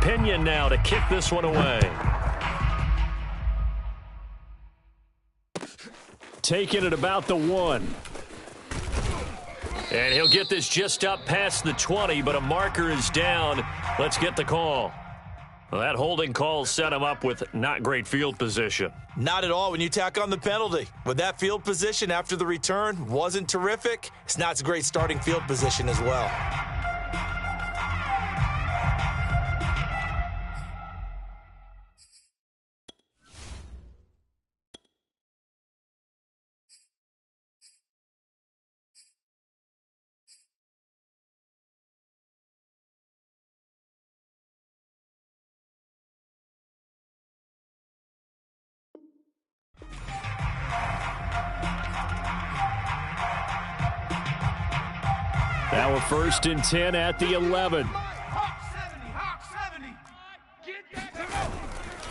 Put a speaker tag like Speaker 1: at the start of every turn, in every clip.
Speaker 1: Pinion now to kick this one away. Taking it about the 1. And he'll get this just up past the 20, but a marker is down. Let's get the call. Well, that holding call set him up with not great field position.
Speaker 2: Not at all when you tack on the penalty. With that field position after the return wasn't terrific, it's not a great starting field position as well.
Speaker 1: Now we're 1st and 10 at the 11.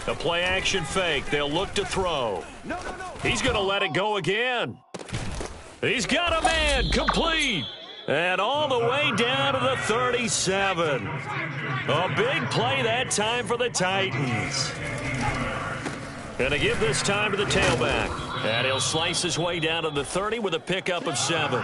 Speaker 1: The play action fake. They'll look to throw. He's going to let it go again. He's got a man. Complete. And all the way down to the 37. A big play that time for the Titans. Going to give this time to the tailback. And he'll slice his way down to the 30 with a pickup of 7.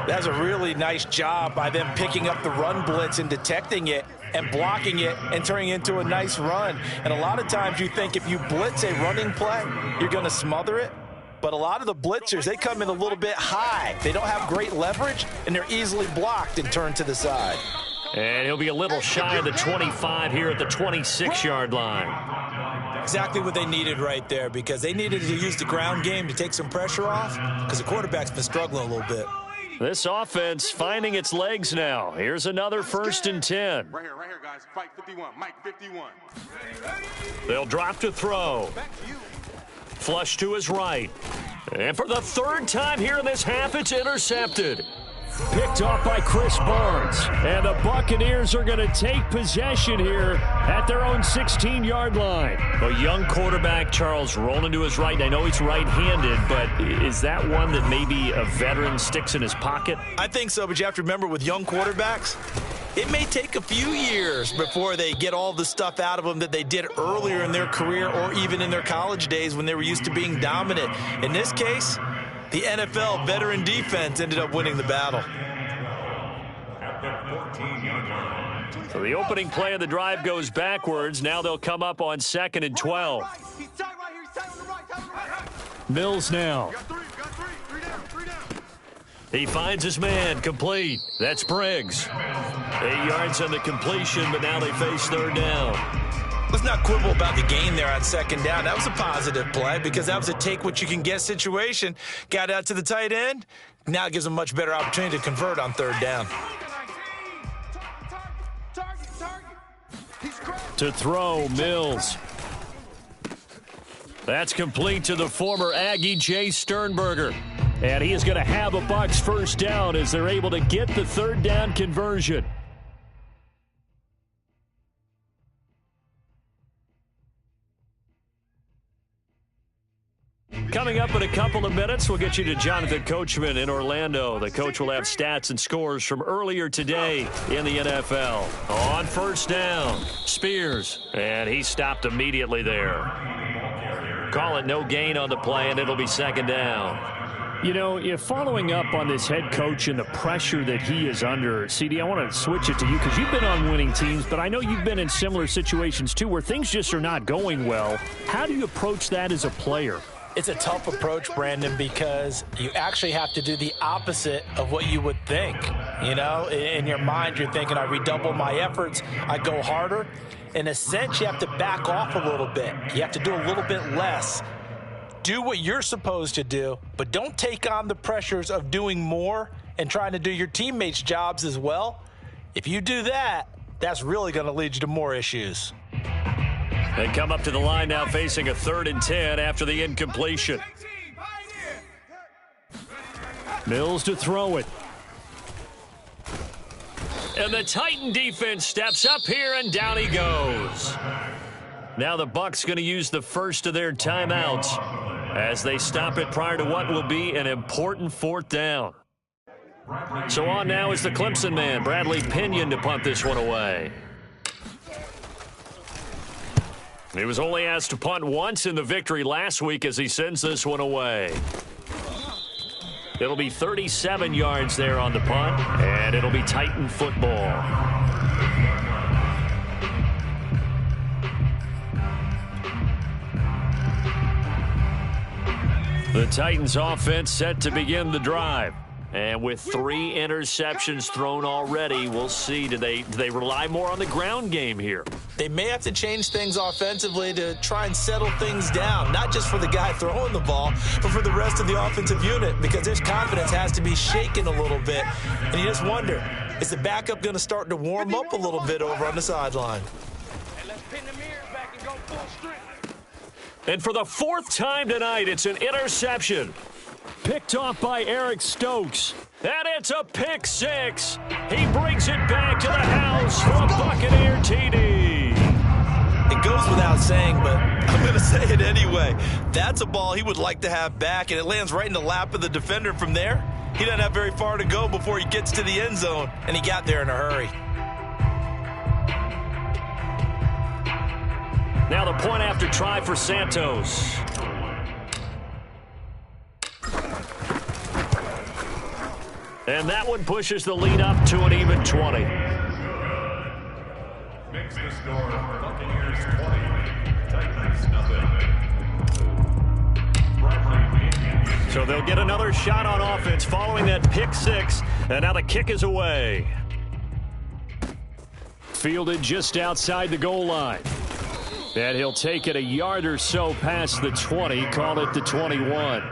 Speaker 2: That's a really nice job by them picking up the run blitz and detecting it and blocking it and turning it into a nice run. And a lot of times you think if you blitz a running play, you're going to smother it. But a lot of the blitzers, they come in a little bit high. They don't have great leverage, and they're easily blocked and turned to the side.
Speaker 1: And he'll be a little shy of the 25 here at the 26-yard line.
Speaker 2: Exactly what they needed right there, because they needed to use the ground game to take some pressure off, because the quarterback's been struggling a little bit.
Speaker 1: This offense finding its legs now. Here's another 1st and 10.
Speaker 3: Right here, guys. Fight 51. Mike 51.
Speaker 1: They'll drop to throw. Flush to his right. And for the 3rd time here in this half, it's intercepted. Picked off by Chris Barnes. And the Buccaneers are going to take possession here at their own 16-yard line. A young quarterback, Charles, rolling to his right. I know he's right-handed, but is that one that maybe a veteran sticks in his pocket?
Speaker 2: I think so, but you have to remember with young quarterbacks, it may take a few years before they get all the stuff out of them that they did earlier in their career or even in their college days when they were used to being dominant. In this case, the NFL veteran defense ended up winning the battle.
Speaker 1: So the opening play of the drive goes backwards. Now they'll come up on 2nd and 12. Mills now. He finds his man. Complete. That's Briggs. 8 yards on the completion, but now they face 3rd down.
Speaker 2: Let's not quibble about the gain there on 2nd down. That was a positive play because that was a take-what-you-can-get situation. Got out to the tight end. Now it gives them a much better opportunity to convert on 3rd down.
Speaker 1: To throw, Mills. That's complete to the former Aggie, Jay Sternberger. And he is going to have a Bucs 1st down as they're able to get the 3rd down conversion. Coming up in a couple of minutes, we'll get you to Jonathan Coachman in Orlando. The coach will have stats and scores from earlier today in the NFL. On 1st down, Spears, and he stopped immediately there. Call it no gain on the play, and it'll be 2nd down. You know, following up on this head coach and the pressure that he is under, CD, I want to switch it to you because you've been on winning teams, but I know you've been in similar situations too where things just are not going well. How do you approach that as a player?
Speaker 2: It's a tough approach, Brandon, because you actually have to do the opposite of what you would think. You know, in your mind, you're thinking, I redouble my efforts, I go harder. In a sense, you have to back off a little bit. You have to do a little bit less. Do what you're supposed to do, but don't take on the pressures of doing more and trying to do your teammates' jobs as well. If you do that, that's really going to lead you to more issues.
Speaker 1: They come up to the line now facing a 3rd and 10 after the incompletion. Mills to throw it. And the Titan defense steps up here, and down he goes. Now the Bucs going to use the first of their timeouts as they stop it prior to what will be an important 4th down. So on now is the Clemson man, Bradley Pinion, to punt this one away. He was only asked to punt once in the victory last week as he sends this one away. It'll be 37 yards there on the punt, and it'll be Titan football. The Titans offense set to begin the drive. And with 3 interceptions thrown already, we'll see. Do they rely more on the ground game here?
Speaker 2: They may have to change things offensively to try and settle things down, not just for the guy throwing the ball, but for the rest of the offensive unit, because their confidence has to be shaken a little bit. And you just wonder, is the backup going to start to warm up a little bit over on the sideline?
Speaker 1: And for the 4th time tonight, it's an interception. Picked off by Eric Stokes. And it's a pick 6. He brings it back to the house for a Buccaneer TD.
Speaker 2: It goes without saying, but I'm going to say it anyway. That's a ball he would like to have back, and it lands right in the lap of the defender from there. He doesn't have very far to go before he gets to the end zone, and he got there in a hurry.
Speaker 1: Now the point after try for Santos. And that one pushes the lead up to an even 20.
Speaker 4: Makes the score Buccaneers 20, Titans nothing.
Speaker 1: So they'll get another shot on offense following that pick 6. And now the kick is away. Fielded just outside the goal line. And he'll take it a yard or so past the 20, call it the 21.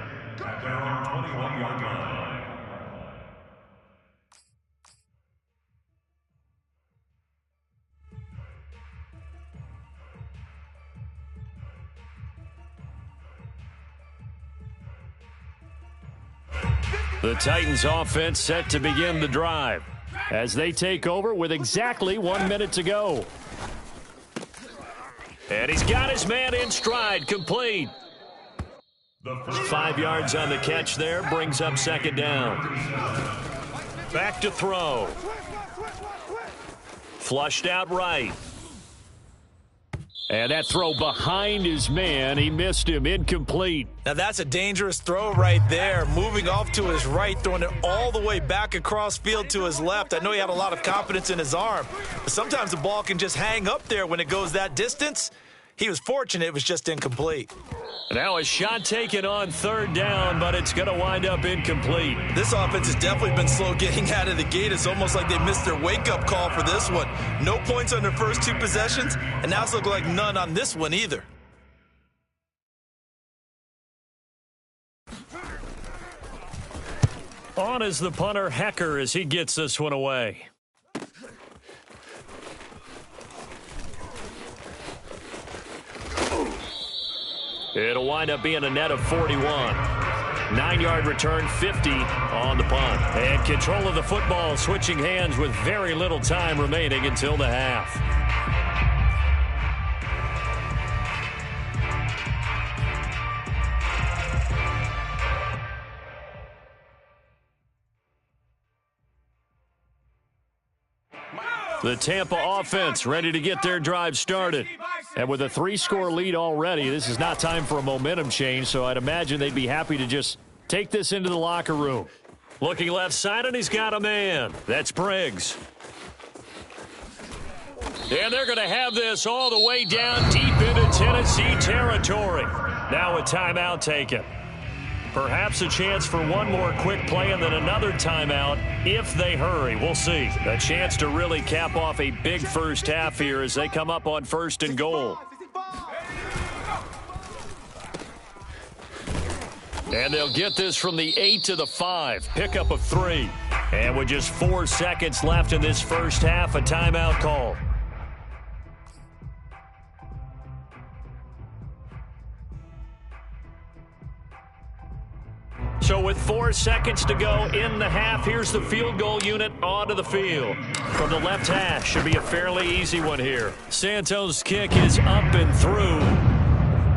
Speaker 1: The Titans offense set to begin the drive as they take over with exactly 1 minute to go. And he's got his man in stride, complete. 5 yards on the catch there, brings up 2nd down. Back to throw. Flushed out right. And that throw behind his man, he missed him, incomplete.
Speaker 2: Now that's a dangerous throw right there. Moving off to his right, throwing it all the way back across field to his left. I know he had a lot of confidence in his arm, but sometimes the ball can just hang up there when it goes that distance. He was fortunate it was just incomplete.
Speaker 1: Now a shot taken on 3rd down, but it's going to wind up incomplete.
Speaker 2: This offense has definitely been slow getting out of the gate. It's almost like they missed their wake-up call for this one. No points on their first 2 possessions, and now it's looking like none on this one either.
Speaker 1: On is the punter, Hecker, as he gets this one away. It'll wind up being a net of 41. 9-yard return, 50 on the punt. And control of the football switching hands with very little time remaining until the half. The Tampa offense ready to get their drive started. And with a 3-score lead already, this is not time for a momentum change, so I'd imagine they'd be happy to just take this into the locker room. Looking left side, and he's got a man. That's Briggs. And they're going to have this all the way down deep into Tennessee territory. Now a timeout taken. Perhaps a chance for one more quick play and then another timeout if they hurry. We'll see. A chance to really cap off a big first half here as they come up on 1st and goal. And they'll get this from the 8 to the 5. Pickup of 3. And with just 4 seconds left in this first half, a timeout call. So with 4 seconds to go in the half, here's the field goal unit onto the field. From the left hash, should be a fairly easy one here. Santos' kick is up and through.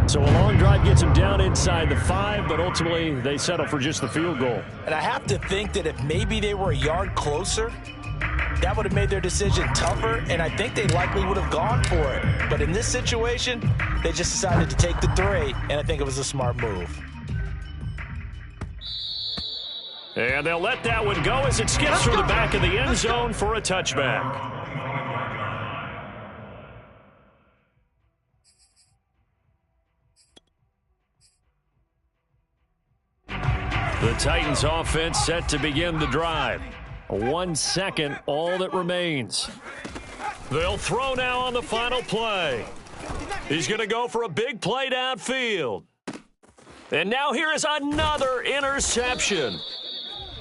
Speaker 1: So a long drive gets him down inside the 5, but ultimately they settle for just the field goal.
Speaker 2: And I have to think that if maybe they were a yard closer, that would have made their decision tougher, and I think they likely would have gone for it. But in this situation, They just decided to take the 3, and I think it was a smart move.
Speaker 1: And they'll let that one go as it skips through the back of the end zone for a touchback. The Titans offense set to begin the drive. 1 second, all that remains. They'll throw now on the final play. He's going to go for a big play downfield. And now here is another interception.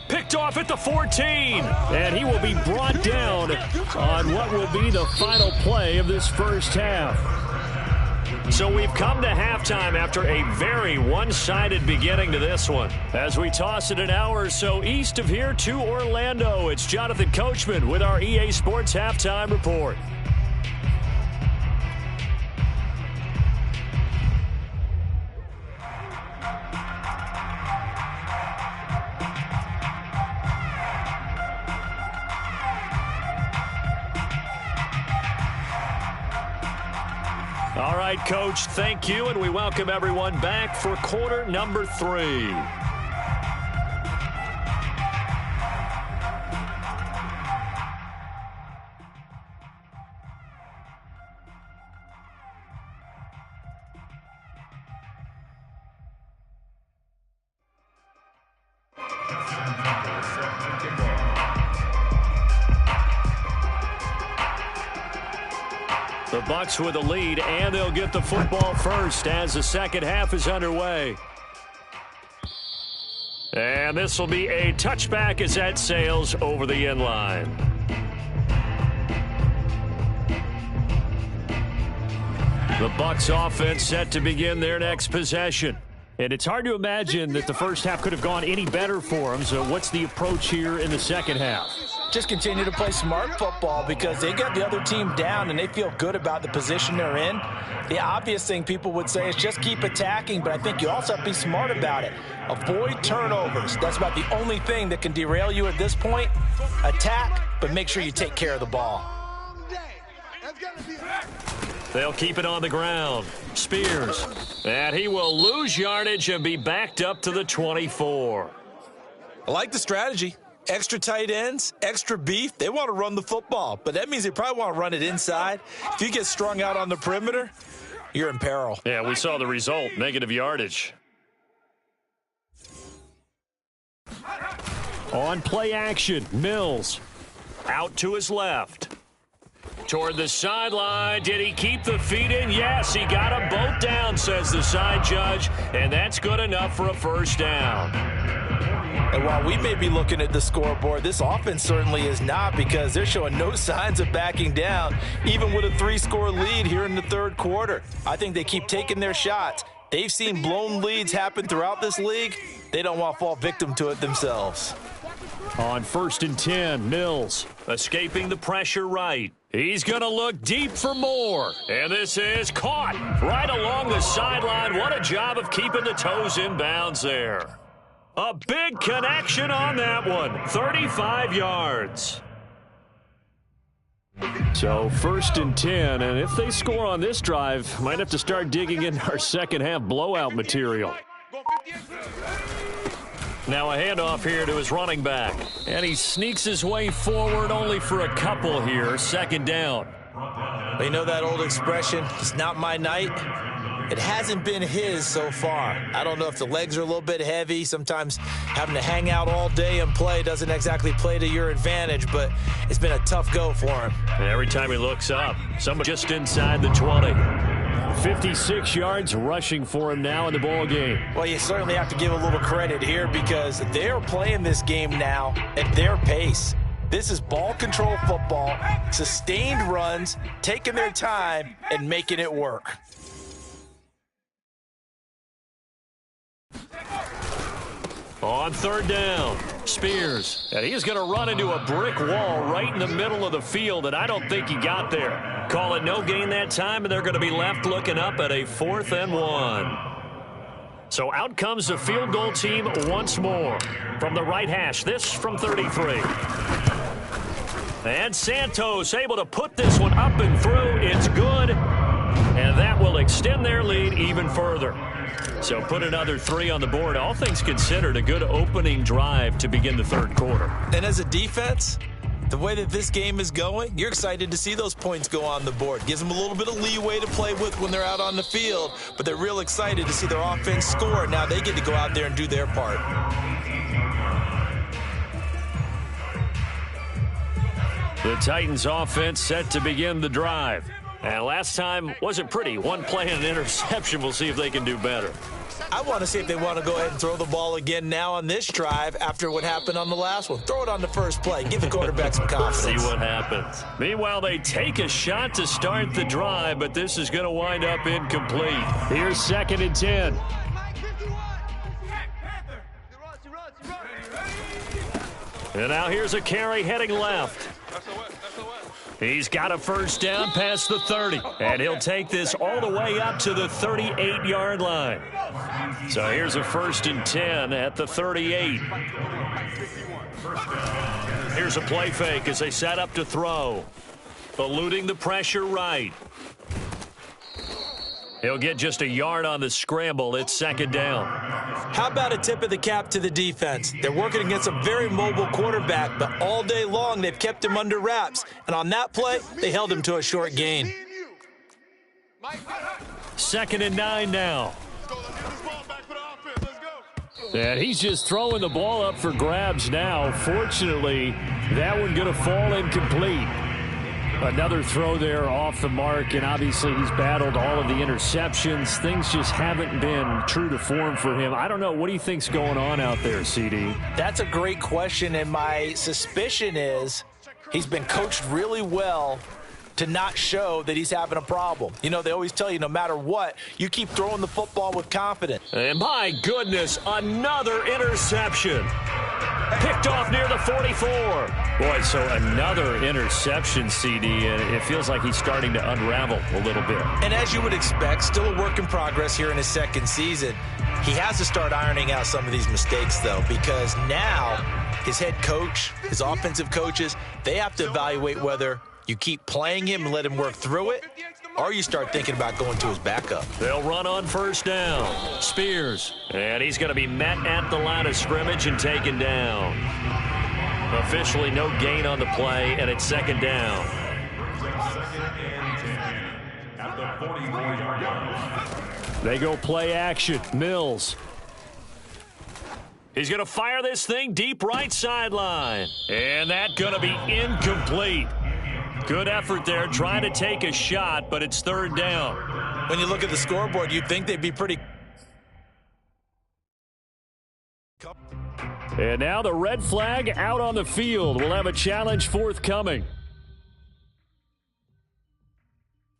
Speaker 1: Picked off at the 14. And he will be brought down on what will be the final play of this first half. So we've come to halftime after a very one-sided beginning to this one. As we toss it an hour or so east of here to Orlando, it's Jonathan Coachman with our EA Sports Halftime Report. All right, Coach, thank you, and we welcome everyone back for quarter number 3. The Bucs with the lead, and they'll get the football first as the second half is underway. And this will be a touchback as that sails over the end line. The Bucs offense set to begin their next possession. And it's hard to imagine that the first half could have gone any better for them. So what's the approach here in the second half?
Speaker 2: Just continue to play smart football because they got the other team down and they feel good about the position they're in. The obvious thing people would say is just keep attacking, but I think you also have to be smart about it. Avoid turnovers. That's about the only thing that can derail you at this point. Attack, but make sure you take care of the ball.
Speaker 1: They'll keep it on the ground. Spears. And he will lose yardage and be backed up to the 24.
Speaker 2: I like the strategy. Extra tight ends, extra beef. They want to run the football, but that means they probably want to run it inside. If you get strung out on the perimeter, you're in peril.
Speaker 1: Yeah, we saw the result, negative yardage. On play action, Mills out to his left. Toward the sideline. Did he keep the feet in? Yes, he got them both down, says the side judge, and that's good enough for a first down.
Speaker 2: And while we may be looking at the scoreboard, this offense certainly is not because they're showing no signs of backing down, even with a 3-score lead here in the third quarter. I think they keep taking their shots. They've seen blown leads happen throughout this league. They don't want to fall victim to it themselves.
Speaker 1: On 1st and 10, Mills escaping the pressure right. He's going to look deep for more. And this is caught right along the sideline. What a job of keeping the toes in bounds there. A big connection on that one. 35 yards. So 1st and 10, and if they score on this drive, might have to start digging in our second half blowout material. Now a handoff here to his running back. And he sneaks his way forward only for a couple here. 2nd down.
Speaker 2: Well, you know that old expression, it's not my night. It hasn't been his so far. I don't know if the legs are a little bit heavy. Sometimes having to hang out all day and play doesn't exactly play to your advantage, but it's been a tough go for him.
Speaker 1: And every time he looks up, someone just inside the 20. 56 yards rushing for him now in the ball game.
Speaker 2: Well, you certainly have to give a little credit here because they're playing this game now at their pace. This is ball control football, sustained runs, taking their time, and making it work.
Speaker 1: On 3rd down, Spears. And he's going to run into a brick wall right in the middle of the field, and I don't think he got there. Call it no gain that time, and they're going to be left looking up at a 4th and 1. So out comes the field goal team once more. From the right hash, this from 33. And Santos able to put this one up and through. It's good, and that will extend their lead even further. So put another 3 on the board. All things considered, a good opening drive to begin the third quarter.
Speaker 2: And as a defense, the way that this game is going, you're excited to see those points go on the board. Gives them a little bit of leeway to play with when they're out on the field, but they're real excited to see their offense score. Now they get to go out there and do their part.
Speaker 1: The Titans offense set to begin the drive. And last time wasn't pretty. One play and an interception. We'll see if they can do better.
Speaker 2: I want to see if they want to go ahead and throw the ball again now on this drive after what happened on the last one. Throw it on the first play. Give the quarterback some confidence.
Speaker 1: See what happens. Meanwhile, they take a shot to start the drive, but this is going to wind up incomplete. Here's 2nd and 10. And now here's a carry heading left. He's got a first down past the 30, and he'll take this all the way up to the 38-yard line. So here's a 1st and 10 at the 38. Here's a play fake as they set up to throw. Eluding the pressure right. He'll get just a yard on the scramble. It's 2nd down.
Speaker 2: How about a tip of the cap to the defense? They're working against a very mobile quarterback, but all day long they've kept him under wraps. And on that play, they held him to a short gain.
Speaker 1: 2nd and 9 now. And he's just throwing the ball up for grabs now. Fortunately, that one going to fall incomplete. Another throw there off the mark, and obviously he's battled all of the interceptions. Things just haven't been true to form for him. I don't know. What do you think's going on out there, CD?
Speaker 2: That's a great question, and my suspicion is he's been coached really well to not show that he's having a problem. You know, they always tell you no matter what, you keep throwing the football with confidence.
Speaker 1: And my goodness, another interception. Picked off near the 44. Boy, so another interception, CD, and it feels like he's starting to unravel a little bit.
Speaker 2: And as you would expect, still a work in progress here in his 2nd season. He has to start ironing out some of these mistakes, though, because now his head coach, his offensive coaches, they have to evaluate whether you keep playing him and let him work through it, or you start thinking about going to his backup.
Speaker 1: They'll run on 1st down. Spears. And he's going to be met at the line of scrimmage and taken down. Officially no gain on the play, and it's 2nd down. They go play action. Mills. He's going to fire this thing deep right sideline. And that's going to be incomplete. Good effort there, trying to take a shot, but it's 3rd down.
Speaker 2: When you look at the scoreboard, you'd think they'd be pretty...
Speaker 1: And now the red flag out on the field. We'll have a challenge forthcoming.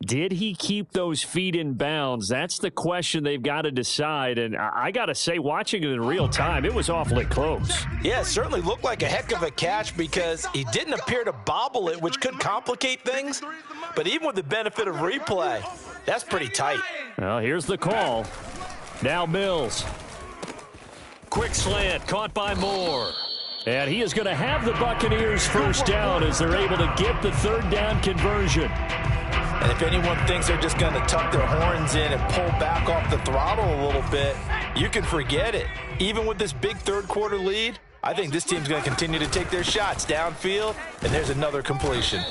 Speaker 1: Did he keep those feet in bounds? That's the question they've got to decide. And I got to say, watching it in real time, it was awfully close.
Speaker 2: Yeah, it certainly looked like a heck of a catch because he didn't appear to bobble it, which could complicate things. But even with the benefit of replay, that's pretty tight.
Speaker 1: Well, here's the call. Now Mills. Quick slant, caught by Moore. And he is going to have the Buccaneers first down as they're able to get the 3rd down conversion.
Speaker 2: And if anyone thinks they're just going to tuck their horns in and pull back off the throttle a little bit, you can forget it. Even with this big 3rd quarter lead, I think this team's going to continue to take their shots downfield, and there's another completion.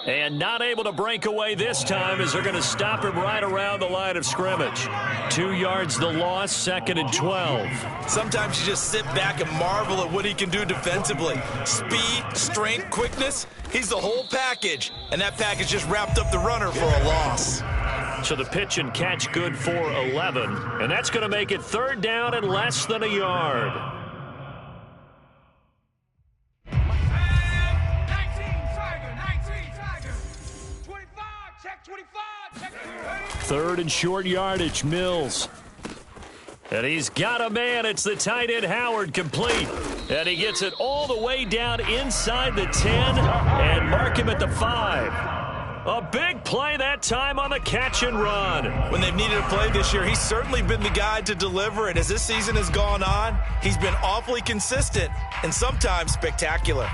Speaker 1: And not able to break away this time as they're going to stop him right around the line of scrimmage. 2 yards the loss, 2nd and 12.
Speaker 2: Sometimes you just sit back and marvel at what he can do defensively. Speed, strength, quickness, he's the whole package. And that package just wrapped up the runner for a loss.
Speaker 1: So the pitch and catch good for 11. And that's going to make it 3rd down and less than a yard. 3rd and short yardage, Mills. And he's got a man. It's the tight end, Howard, complete. And he gets it all the way down inside the 10 and mark him at the 5. A big play that time on the catch and run.
Speaker 2: When they've needed a play this year, he's certainly been the guy to deliver. And as this season has gone on, he's been awfully consistent and sometimes spectacular.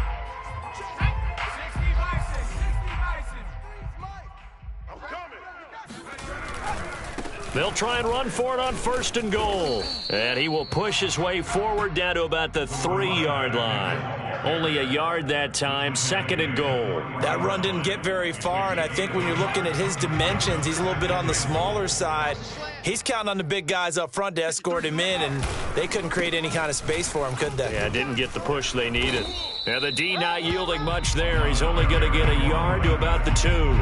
Speaker 1: They'll try and run for it on 1st and goal. And he will push his way forward down to about the 3-yard line. Only a yard that time, 2nd and goal.
Speaker 2: That run didn't get very far, and I think when you're looking at his dimensions, he's a little bit on the smaller side. He's counting on the big guys up front to escort him in, and they couldn't create any kind of space for him, could they?
Speaker 1: Yeah, didn't get the push they needed. Now the D not yielding much there. He's only going to get a yard to about the 2.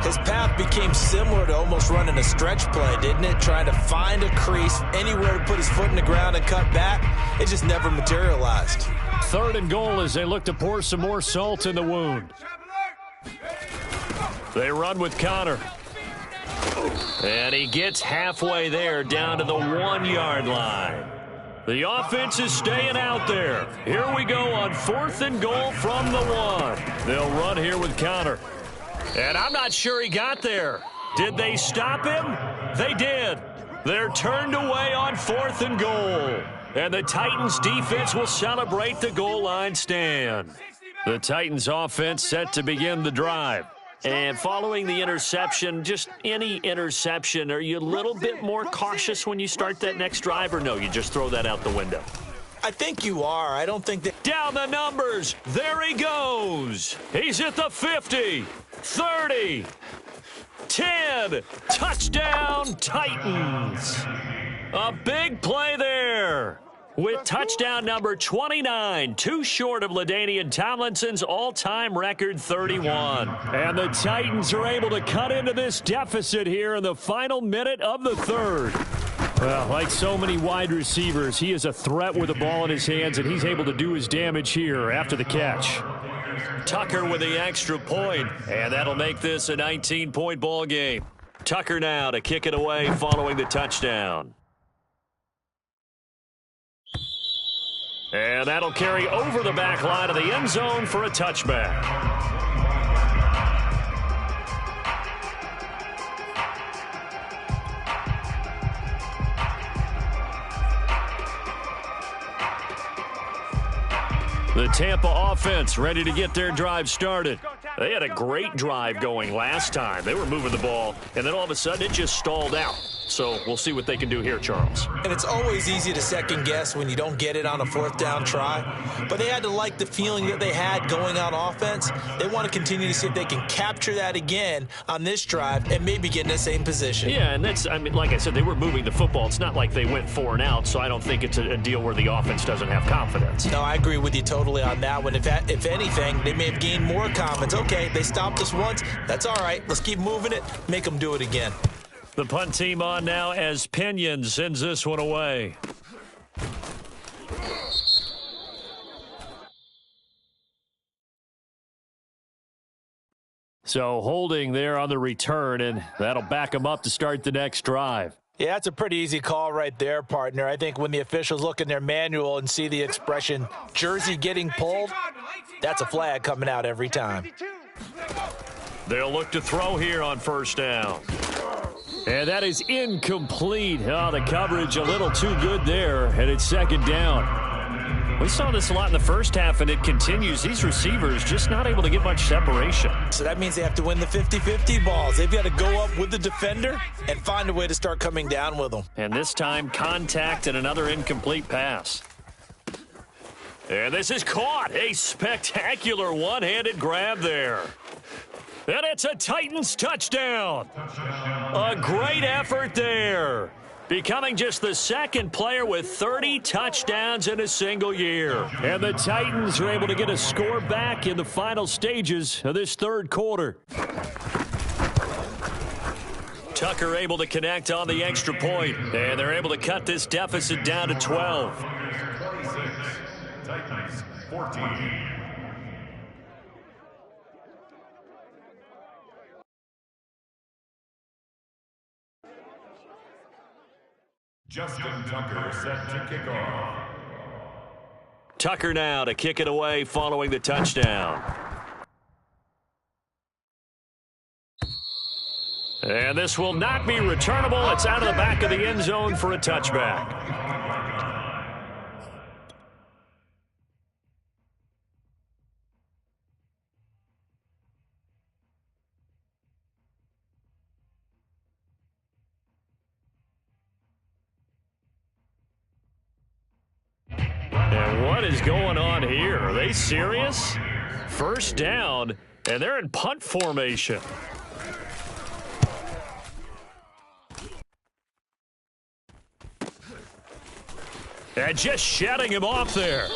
Speaker 2: His path became similar to almost running a stretch play, didn't it? Trying to find a crease, anywhere to put his foot in the ground and cut back. It just never materialized.
Speaker 1: 3rd and goal as they look to pour some more salt in the wound. They run with Connor. And he gets halfway there, down to the 1-yard line. The offense is staying out there. Here we go on 4th and goal from the 1. They'll run here with Connor. And I'm not sure he got there. Did they stop him? They did. They're turned away on 4th and goal. And the Titans defense will celebrate the goal line stand. The Titans offense set to begin the drive. And following the interception, just any interception, are you a little bit more cautious when you start that next drive, or no, you just throw that out the window?
Speaker 2: I think you are. I don't think that...
Speaker 1: Down the numbers. There he goes. He's at the 50, 30, 10. Touchdown, Titans. A big play there. With touchdown number 29, too short of LaDainian Tomlinson's all-time record 31. And the Titans are able to cut into this deficit here in the final minute of the 3rd. Well, like so many wide receivers, he is a threat with the ball in his hands, and he's able to do his damage here after the catch. Tucker with the extra point, and that'll make this a 19-point ball game. Tucker now to kick it away following the touchdown. And that'll carry over the back line of the end zone for a touchback. The Tampa offense ready to get their drive started. They had a great drive going last time. They were moving the ball, and then all of a sudden it just stalled out. So we'll see what they can do here, Charles.
Speaker 2: And it's always easy to second guess when you don't get it on a 4th down try. But they had to like the feeling that they had going on offense. They want to continue to see if they can capture that again on this drive and maybe get in the same position.
Speaker 1: Yeah, and that's, I mean, like I said, they were moving the football. It's not like they went 4 and out, so I don't think it's a deal where the offense doesn't have confidence.
Speaker 2: No, I agree with you totally on that one. If anything, they may have gained more confidence. Okay, they stopped us once. That's all right. Let's keep moving it. Make them do it again.
Speaker 1: The punt team on now as Pinion sends this one away. So holding there on the return, and that'll back them up to start the next drive.
Speaker 2: Yeah, that's a pretty easy call right there, partner. I think when the officials look in their manual and see the expression jersey getting pulled, that's a flag coming out every time.
Speaker 1: They'll look to throw here on 1st down. And that is incomplete. Oh, the coverage a little too good there, and it's 2nd down. We saw this a lot in the first half, and it continues. These receivers just not able to get much separation.
Speaker 2: So that means they have to win the 50-50 balls. They've got to go up with the defender and find a way to start coming down with them.
Speaker 1: And this time, contact and another incomplete pass. And this is caught. A spectacular one-handed grab there. And it's a Titans touchdown. A great effort there. Becoming just the 2nd player with 30 touchdowns in a single year. And the Titans are able to get a score back in the final stages of this 3rd quarter. Tucker able to connect on the extra point, and they're able to cut this deficit down to 12.
Speaker 4: 26, Titans 14. Justin Tucker set to kick off.
Speaker 1: Tucker now to kick it away following the touchdown. And this will not be returnable. It's out of the back of the end zone for a touchback. is going on here? Are they serious? First down, and they're in punt formation. And just shutting him off there.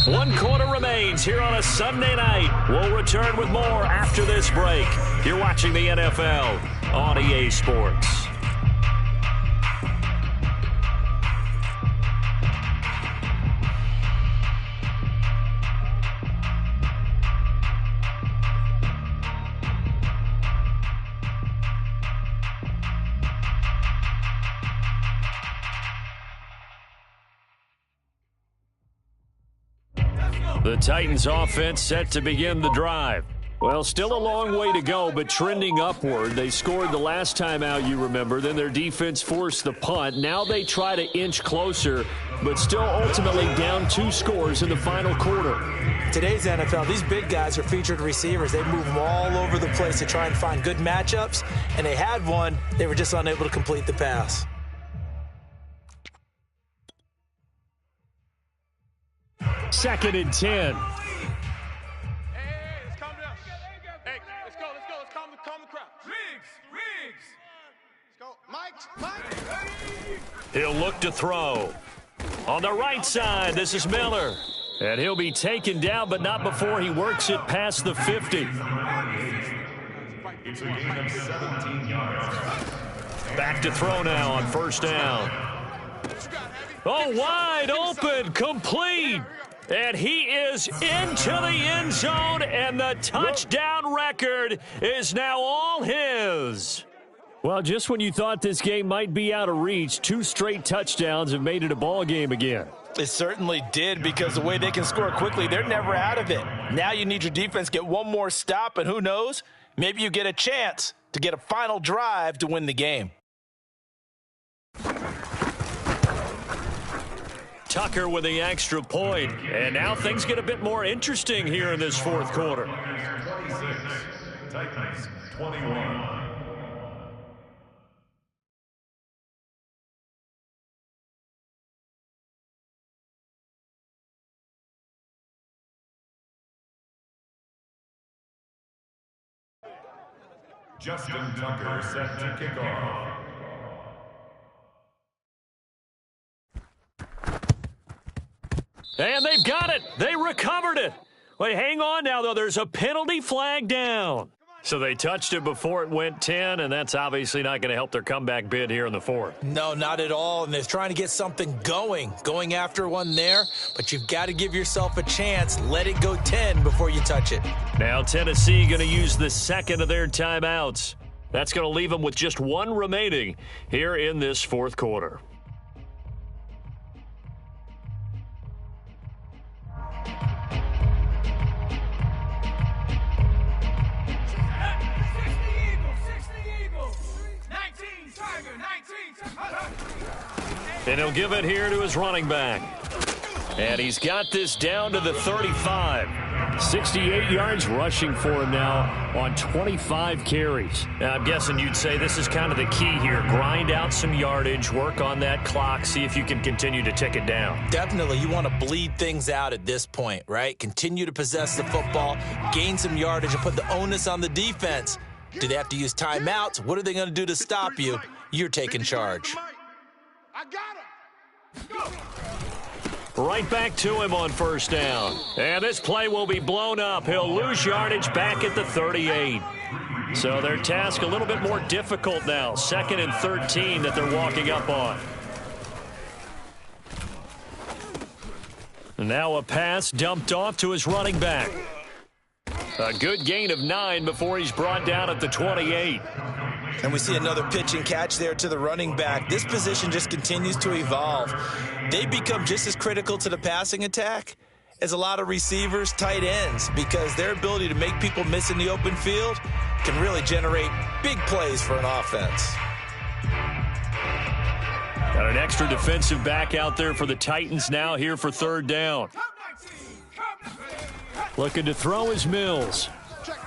Speaker 1: 1 quarter remains here on a Sunday night. We'll return with more after this break. You're watching the NFL on EA Sports. The Titans offense set to begin the drive. Well, still a long way to go, but trending upward. They scored the last time out, you remember. Then their defense forced the punt. Now they try to inch closer, but still ultimately down 2 scores in the final quarter.
Speaker 2: Today's NFL, these big guys are featured receivers. They move them all over the place to try and find good matchups, and they had one. They were just unable to complete the pass.
Speaker 1: Second and 10.
Speaker 3: Hey, let's calm down. Hey, let's go. Let's calm the crowd. Riggs. Let's go. Mike.
Speaker 1: He'll look to throw. On the right side, this is Miller. And he'll be taken down, but not before he works it past the 50.
Speaker 4: It's a gain of 17 yards.
Speaker 1: Back to throw now on first down. Oh, wide open, complete. And he is into the end zone, and the touchdown record is now all his. Well, just when you thought this game might be out of reach, 2 straight touchdowns have made it a ball game again.
Speaker 2: It certainly did, because the way they can score quickly, they're never out of it. Now you need your defense to get one more stop, and who knows, maybe you get a chance to get a final drive to win the game.
Speaker 1: Tucker with the extra point, and now things get a bit more interesting here in this fourth quarter.
Speaker 4: 26, Titans 21. Justin Tucker set to kick off.
Speaker 1: And they've got it. They recovered it. Wait, hang on now, though. There's a penalty flag down. So they touched it before it went 10, and that's obviously not going to help their comeback bid here in the fourth.
Speaker 2: No, not at all, and they're trying to get something going after one there, but you've got to give yourself a chance. Let it go 10 before you touch it.
Speaker 1: Now Tennessee going to use the second of their timeouts. That's going to leave them with just 1 remaining here in this fourth quarter. And he'll give it here to his running back. And he's got this down to the 35. 68 yards rushing for him now on 25 carries. Now, I'm guessing you'd say this is kind of the key here. Grind out some yardage, work on that clock, see if you can continue to tick it down.
Speaker 2: Definitely. You want to bleed things out at this point, right? Continue to possess the football, gain some yardage, and put the onus on the defense. Do they have to use timeouts? What are they going to do to stop you? You're taking charge.
Speaker 3: I got him.
Speaker 1: Right back to him on first down. And this play will be blown up. He'll lose yardage back at the 38. So their task a little bit more difficult now. 2nd and 13 that they're walking up on. And now a pass dumped off to his running back. A good gain of 9 before he's brought down at the 28.
Speaker 2: And we see another pitch and catch there to the running back. This position just continues to evolve. They become just as critical to the passing attack as a lot of receivers, tight ends, because their ability to make people miss in the open field can really generate big plays for an offense.
Speaker 1: Got an extra defensive back out there for the Titans now here for third down. Looking to throw is Mills.
Speaker 3: Check.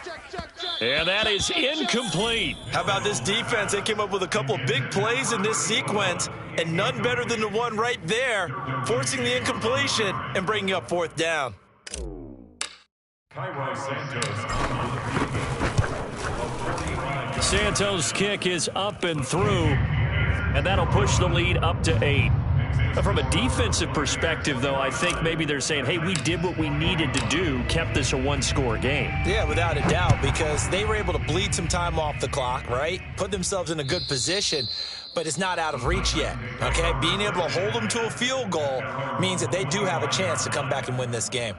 Speaker 1: And that is incomplete.
Speaker 2: How about this defense? They came up with a couple big plays in this sequence, and none better than the one right there, forcing the incompletion and bringing up fourth down.
Speaker 1: Santos' kick is up and through, and that'll push the lead up to 8. From a defensive perspective, though, I think maybe they're saying, hey, we did what we needed to do, kept this a one-score game.
Speaker 2: Yeah, without a doubt, because they were able to bleed some time off the clock, right? Put themselves in a good position, but it's not out of reach yet, okay? Being able to hold them to a field goal means that they do have a chance to come back and win this game.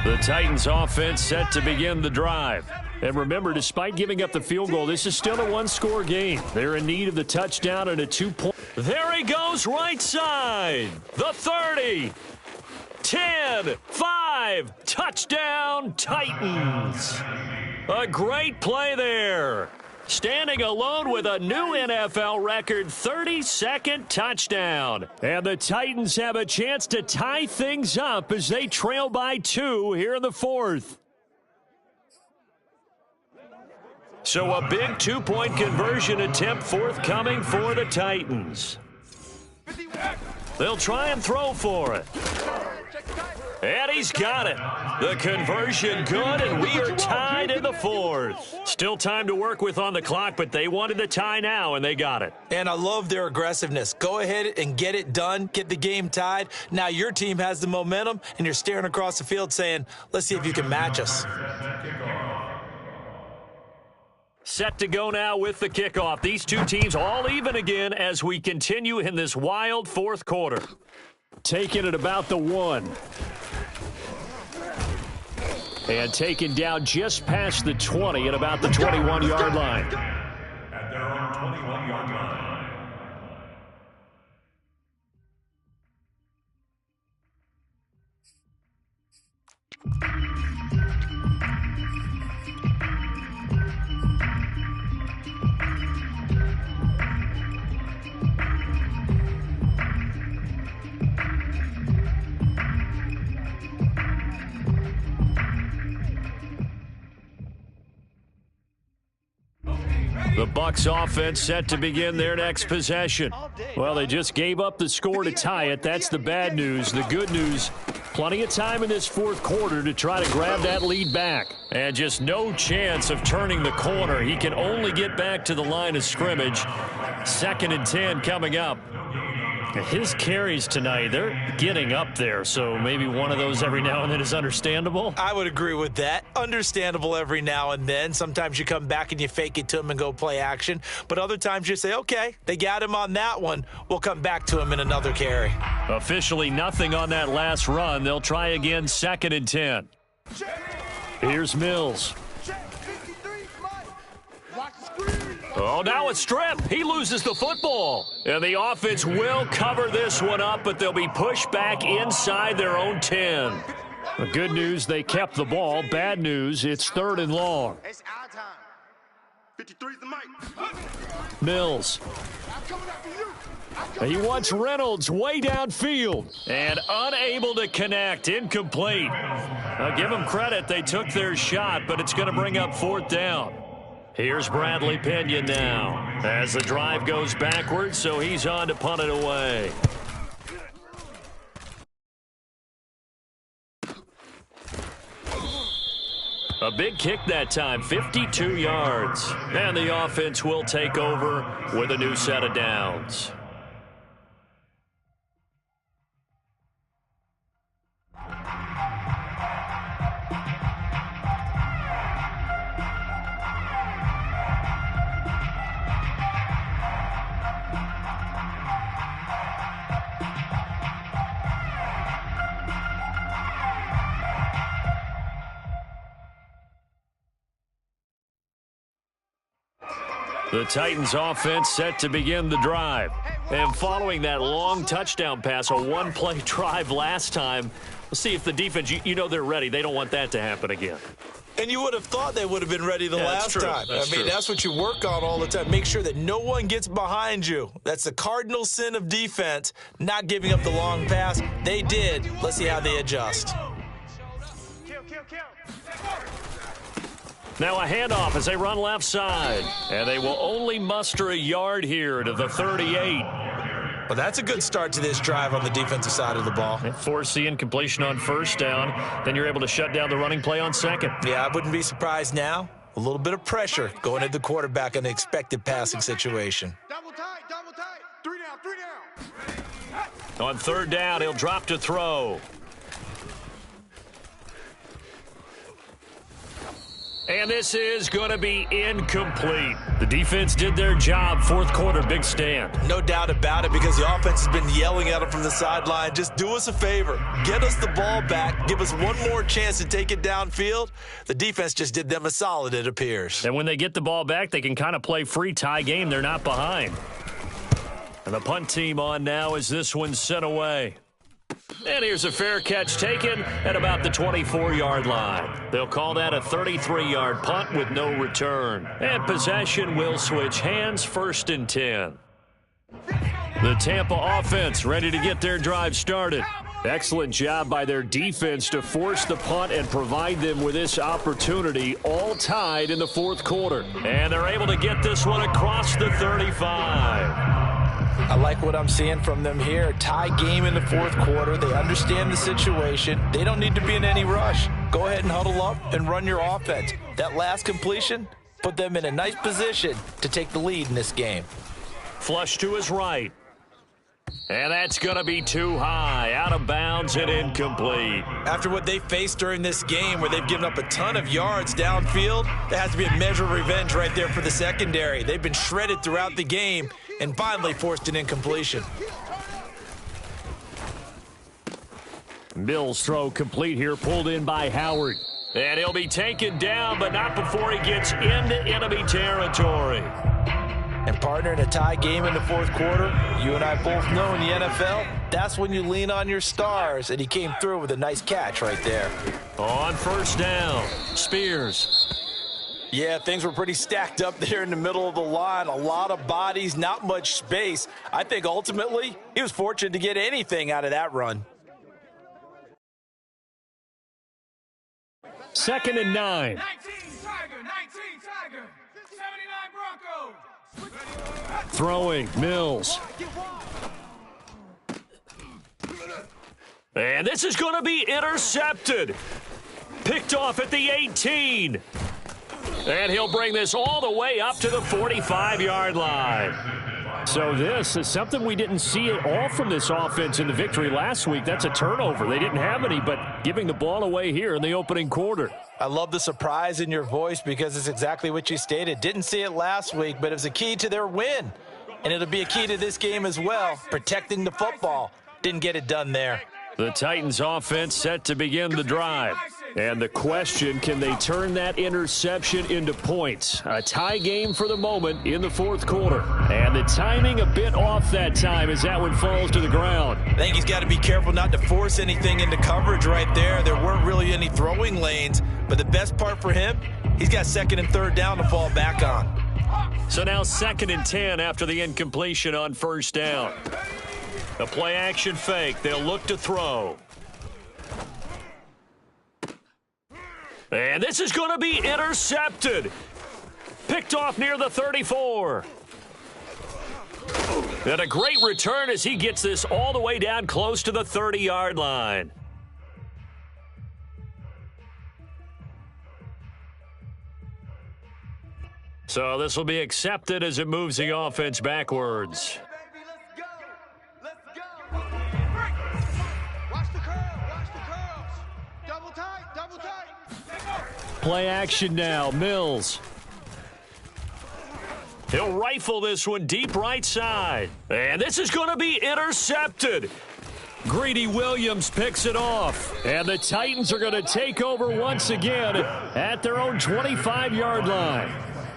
Speaker 1: The Titans offense set to begin the drive. And remember, despite giving up the field goal, this is still a one-score game. They're in need of the touchdown and a 2-point. There he goes, right side. The 30. 10, 5, touchdown, Titans. A great play there. Standing alone with a new NFL record 32nd touchdown. And the Titans have a chance to tie things up as they trail by 2 here in the 4th. So a big 2-point conversion attempt forthcoming for the Titans. They'll try and throw for it. And he's got it. The conversion good, and we are tied in the 4th. Still time to work with on the clock, but they wanted the tie now, and they got it.
Speaker 2: And I love their aggressiveness. Go ahead and get it done. Get the game tied. Now your team has the momentum, and you're staring across the field saying, let's see if you can match us.
Speaker 1: Set to go now with the kickoff. These two teams all even again as we continue in this wild 4th quarter. Taken at about the 1. And taken down just past the 20 at about the 21-yard line.
Speaker 4: At their own 21-yard line.
Speaker 1: The Bucs offense set to begin their next possession. Well, they just gave up the score to tie it. That's the bad news. The good news, plenty of time in this 4th quarter to try to grab that lead back. And just no chance of turning the corner. He can only get back to the line of scrimmage. 2nd and 10 coming up. His carries tonight, they're getting up there, so maybe one of those every now and then is understandable.
Speaker 2: I would agree with that. Understandable every now and then. Sometimes you come back and you fake it to him and go play action. But other times you say, okay, they got him on that one. We'll come back to him in another carry.
Speaker 1: Officially nothing on that last run. They'll try again 2nd and 10. Here's Mills. Oh, now a strip. He loses the football. And the offense will cover this one up, but they'll be pushed back inside their own 10. The good news, they kept the ball. Bad news, it's 3rd and long.
Speaker 3: It's our time. 53's the mic.
Speaker 1: Mills. He wants Reynolds way downfield. And unable to connect. Incomplete. Now, give them credit. They took their shot, but it's going to bring up 4th down. Here's Bradley Pena now as the drive goes backwards, so he's on to punt it away. A big kick that time, 52 yards. And the offense will take over with a new set of downs. The Titans offense set to begin the drive. And following that long touchdown pass, a one-play drive last time, we'll see if the defense, you know they're ready. They don't want that to happen again.
Speaker 2: And you would have thought they would have been ready the last time. That's what you work on all the time. Make sure that no one gets behind you. That's the cardinal sin of defense, not giving up the long pass. They did. Let's see how they adjust.
Speaker 1: Now a handoff as they run left side. And they will only muster a yard here to the 38.
Speaker 2: Well, that's a good start to this drive on the defensive side of the ball.
Speaker 1: Force the incompletion on first down. Then you're able to shut down the running play on second.
Speaker 2: Yeah, I wouldn't be surprised now. A little bit of pressure going at the quarterback in an expected passing situation.
Speaker 3: Double tight, double tight. 3 down.
Speaker 1: On third down, he'll drop to throw. And this is going to be incomplete. The defense did their job. Fourth quarter, big stand.
Speaker 2: No doubt about it, because the offense has been yelling at them from the sideline. Just do us a favor. Get us the ball back. Give us one more chance to take it downfield. The defense just did them a solid, it appears.
Speaker 1: And when they get the ball back, they can kind of play free tie game. They're not behind. And the punt team on now as this one's sent away. And here's a fair catch taken at about the 24-yard line. They'll call that a 33-yard punt with no return. And possession will switch hands, 1st and 10. The Tampa offense ready to get their drive started. Excellent job by their defense to force the punt and provide them with this opportunity, all tied in the fourth quarter. And they're able to get this one across the 35.
Speaker 2: I like what I'm seeing from them here. Tie game in the fourth quarter. They understand the situation. They don't need to be in any rush. Go ahead and huddle up and run your offense. That last completion put them in a nice position to take the lead in this game.
Speaker 1: Flush to his right. And that's going to be too high, out of bounds and incomplete.
Speaker 2: After what they faced during this game, where they've given up a ton of yards downfield, there has to be a measure of revenge right there for the secondary. They've been shredded throughout the game and finally forced an incompletion.
Speaker 1: Mills' throw complete here, pulled in by Howard. And he'll be taken down, but not before he gets into enemy territory.
Speaker 2: And partner, in a tie game in the fourth quarter, you and I both know in the NFL, that's when you lean on your stars, and he came through with a nice catch right there.
Speaker 1: On first down, Spears.
Speaker 2: Yeah, things were pretty stacked up there in the middle of the line. A lot of bodies, not much space. I think ultimately he was fortunate to get anything out of that run.
Speaker 1: 2nd and 9.
Speaker 3: 19 Tiger. 79 Broncos.
Speaker 1: Throwing, Mills. And this is going to be intercepted. Picked off at the 18. And he'll bring this all the way up to the 45-yard line. So this is something we didn't see at all from this offense in the victory last week. That's a turnover. They didn't have any, but giving the ball away here in the opening quarter.
Speaker 2: I love the surprise in your voice, because it's exactly what you stated. Didn't see it last week, but it was a key to their win. And it'll be a key to this game as well, protecting the football. Didn't get it done there.
Speaker 1: The Titans offense set to begin the drive. And the question, can they turn that interception into points? A tie game for the moment in the fourth quarter. And the timing a bit off that time as that one falls to the ground.
Speaker 2: I think he's got to be careful not to force anything into coverage right there. There weren't really any throwing lanes. But the best part for him, he's got 2nd and 3rd down to fall back on.
Speaker 1: So now 2nd and 10 after the incompletion on first down. A play action fake. They'll look to throw. And this is going to be intercepted. Picked off near the 34. And a great return as he gets this all the way down close to the 30-yard line. So this will be accepted as it moves the offense backwards.
Speaker 3: Let's go. Watch the curls. Double tight.
Speaker 1: Play action now, Mills. He'll rifle this one deep right side. And this is going to be intercepted. Greedy Williams picks it off. And the Titans are going to take over once again at their own 25-yard line.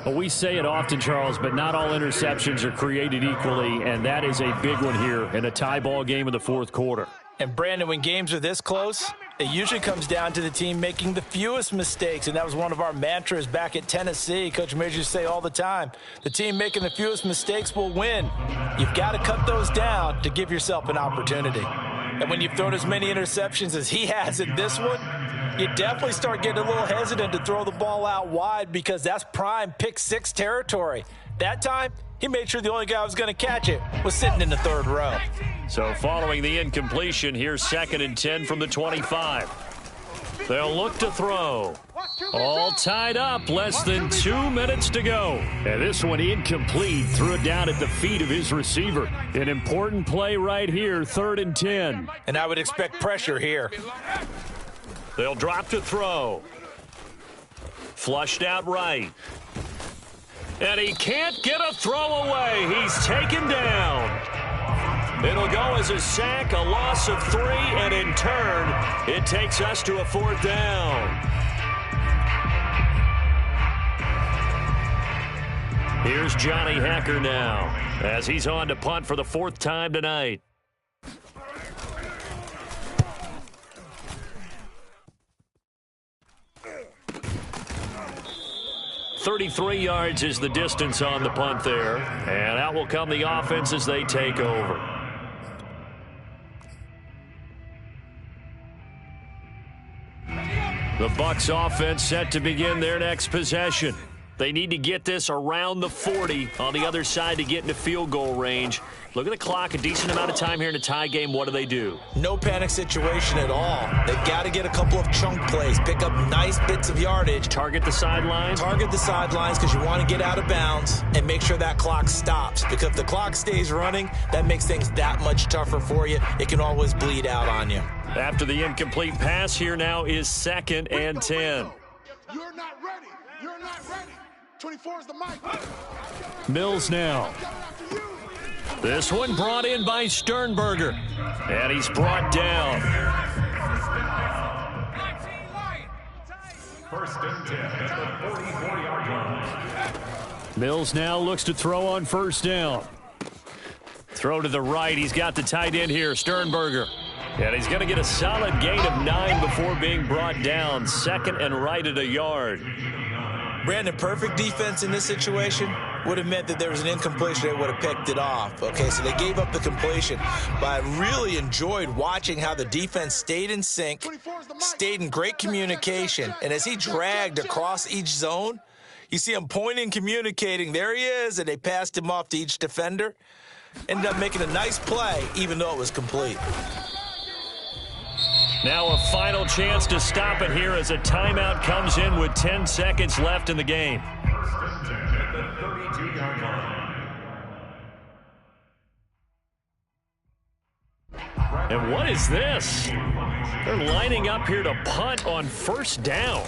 Speaker 1: Well, we say it often, Charles, but not all interceptions are created equally, and that is a big one here in a tie ball game in the fourth quarter.
Speaker 2: And, Brandon, when games are this close, It usually comes down to the team making the fewest mistakes, and that was one of our mantras back at Tennessee. Coach Mears used to say all the time, the team making the fewest mistakes will win. You've got to cut those down to give yourself an opportunity. And when you've thrown as many interceptions as he has in this one, you definitely start getting a little hesitant to throw the ball out wide because that's prime pick six territory. That time, he made sure the only guy who was going to catch it was sitting in the third row.
Speaker 1: So following the incompletion, here's 2nd and 10 from the 25. They'll look to throw. All tied up, less than 2 minutes to go. And this one incomplete, threw it down at the feet of his receiver. An important play right here, 3rd and 10.
Speaker 2: And I would expect pressure here.
Speaker 1: They'll drop to throw. Flushed out right. And he can't get a throw away. He's taken down. It'll go as a sack, a loss of 3, and in turn, it takes us to a 4th down. Here's Johnny Hacker now, as he's on to punt for the 4th time tonight. .33 yards is the distance on the punt there, and out will come the offense as they take over. The Bucs offense set to begin their next possession. They need to get this around the 40 on the other side to get into field goal range. Look at the clock, a decent amount of time here in a tie game. What do?
Speaker 2: No panic situation at all. They've got to get a couple of chunk plays, pick up nice bits of yardage.
Speaker 1: Target the sidelines?
Speaker 2: Target the sidelines because you want to get out of bounds and make sure that clock stops. Because if the clock stays running, that makes things that much tougher for you. It can always bleed out on you.
Speaker 1: After the incomplete pass, here now is 2nd and 10.
Speaker 3: You're not ready. You're not ready. 24 is the mic.
Speaker 1: Mills now. This one brought in by Sternberger. And he's brought down.
Speaker 4: 1st and 10 at the 44-yard line.
Speaker 1: Mills now looks to throw on 1st down. Throw to the right. He's got the tight end here, Sternberger. And he's going to get a solid gain of 9 before being brought down. 2nd and right at a yard.
Speaker 2: Brandon, perfect defense in this situation would have meant that there was an incompletion. They would have picked it off. Okay, so they gave up the completion. But I really enjoyed watching how the defense stayed in sync, stayed in great communication. And as he dragged across each zone, you see him pointing, communicating. There he is, and they passed him off to each defender. Ended up making a nice play, even though it was complete.
Speaker 1: Now a final chance to stop it here as a timeout comes in with 10 seconds left in the game.
Speaker 4: 1st and 10 at the 32-yard line.
Speaker 1: And what is this? They're lining up here to punt on 1st down.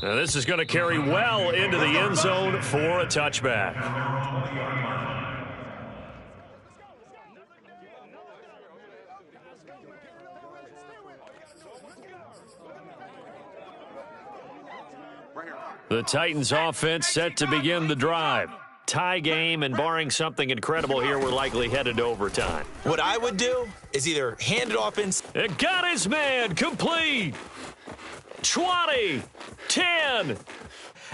Speaker 1: Now this is going to carry well into the end zone for a touchback. The Titans offense set to begin the drive. Tie game, and barring something incredible here, we're likely headed to overtime.
Speaker 2: What I would do is either hand it off inside.
Speaker 1: It got his man, complete. 20, 10,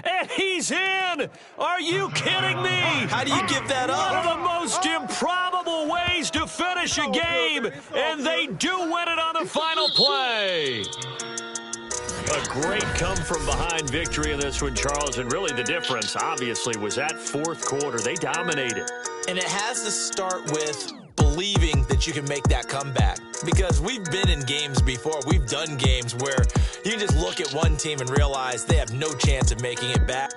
Speaker 1: and he's in. Are you kidding me?
Speaker 2: How do you give that up?
Speaker 1: One of the most improbable ways to finish a game, and they do win it on the final play. A great come-from-behind victory in this one, Charles, and really the difference, obviously, was that 4th quarter. They dominated.
Speaker 2: And it has to start with believing that you can make that comeback. Because we've been in games before. We've done games where you just look at one team and realize they have no chance of making it back.